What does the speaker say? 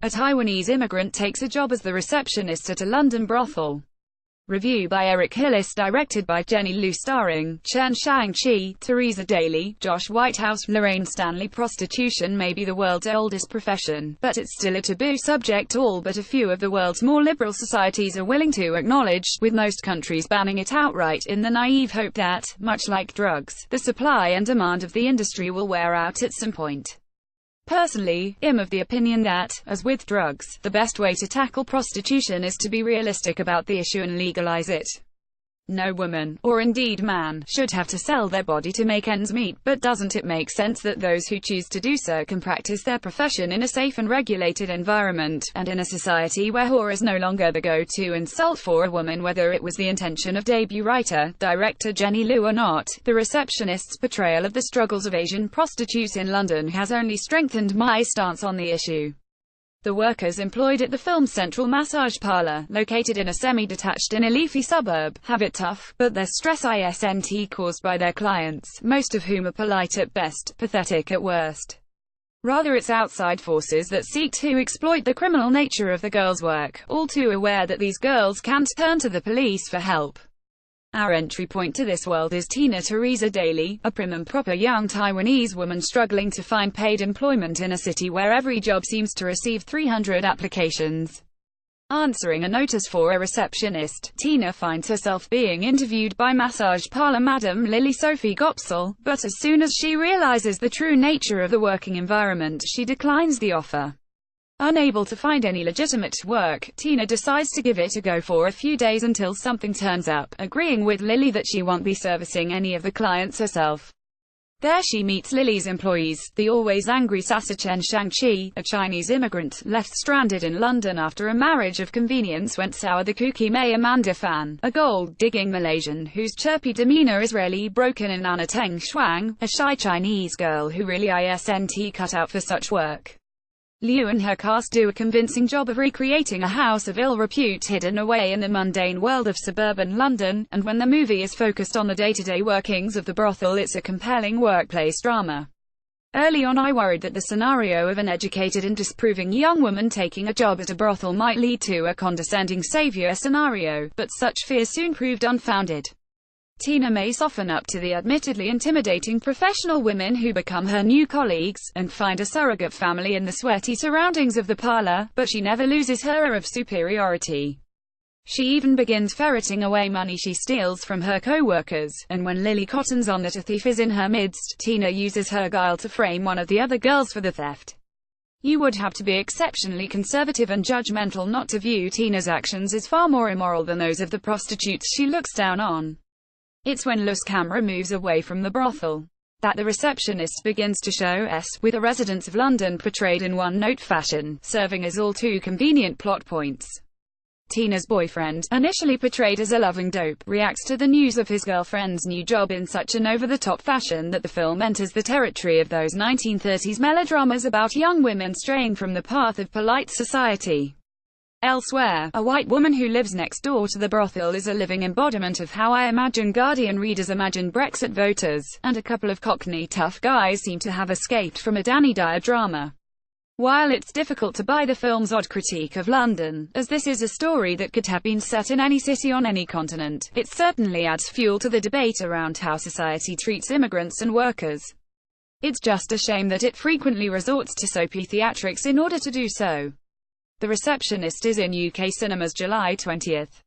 A Taiwanese immigrant takes a job as the receptionist at a London brothel. Review by Eric Hillis, directed by Jenny Liu, starring Chen Shang-chi, Teresa Daly, Josh Whitehouse, Lorraine Stanley. Prostitution may be the world's oldest profession, but it's still a taboo subject all but a few of the world's more liberal societies are willing to acknowledge, with most countries banning it outright, in the naive hope that, much like drugs, the supply and demand of the industry will wear out at some point. Personally, I'm of the opinion that, as with drugs, the best way to tackle prostitution is to be realistic about the issue and legalize it. No woman, or indeed man, should have to sell their body to make ends meet, but doesn't it make sense that those who choose to do so can practice their profession in a safe and regulated environment, and in a society where whore is no longer the go-to insult for a woman? Whether it was the intention of debut writer, director Jenny Liu or not, The Receptionist's portrayal of the struggles of Asian prostitutes in London has only strengthened my stance on the issue. The workers employed at the film's central massage parlor, located in a semi-detached inner leafy suburb, have it tough, but their stress isn't caused by their clients, most of whom are polite at best, pathetic at worst. Rather, it's outside forces that seek to exploit the criminal nature of the girls' work, all too aware that these girls can't turn to the police for help. Our entry point to this world is Tina Teresa Daly, a prim and proper young Taiwanese woman struggling to find paid employment in a city where every job seems to receive 300 applications. Answering a notice for a receptionist, Tina finds herself being interviewed by massage parlor Madam Lily Sophie Gopsel, but as soon as she realizes the true nature of the working environment, she declines the offer. Unable to find any legitimate work, Tina decides to give it a go for a few days until something turns up, agreeing with Lily that she won't be servicing any of the clients herself. There she meets Lily's employees, the always angry sassy Chen Shang-chi, a Chinese immigrant, left stranded in London after a marriage of convenience went sour; the kooky May Amanda Fan, a gold-digging Malaysian whose chirpy demeanor is rarely broken; and Anna Teng Shuang, a shy Chinese girl who really isn't cut out for such work. Liu and her cast do a convincing job of recreating a house of ill repute hidden away in the mundane world of suburban London, and when the movie is focused on the day-to-day workings of the brothel, it's a compelling workplace drama. Early on I worried that the scenario of an educated and disapproving young woman taking a job at a brothel might lead to a condescending savior scenario, but such fears soon proved unfounded. Tina may soften up to the admittedly intimidating professional women who become her new colleagues, and find a surrogate family in the sweaty surroundings of the parlor, but she never loses her air of superiority. She even begins ferreting away money she steals from her co-workers, and when Lily cottons on that a thief is in her midst, Tina uses her guile to frame one of the other girls for the theft. You would have to be exceptionally conservative and judgmental not to view Tina's actions as far more immoral than those of the prostitutes she looks down on. It's when Lu's camera moves away from the brothel that The Receptionist begins to show us, with the residents of London portrayed in one-note fashion, serving as all too convenient plot points. Tina's boyfriend, initially portrayed as a loving dope, reacts to the news of his girlfriend's new job in such an over-the-top fashion that the film enters the territory of those 1930s melodramas about young women straying from the path of polite society. Elsewhere, a white woman who lives next door to the brothel is a living embodiment of how I imagine Guardian readers imagine Brexit voters, and a couple of Cockney tough guys seem to have escaped from a Danny Dyer drama. While it's difficult to buy the film's odd critique of London, as this is a story that could have been set in any city on any continent, it certainly adds fuel to the debate around how society treats immigrants and workers. It's just a shame that it frequently resorts to soapy theatrics in order to do so. The Receptionist is in UK cinemas July 20th.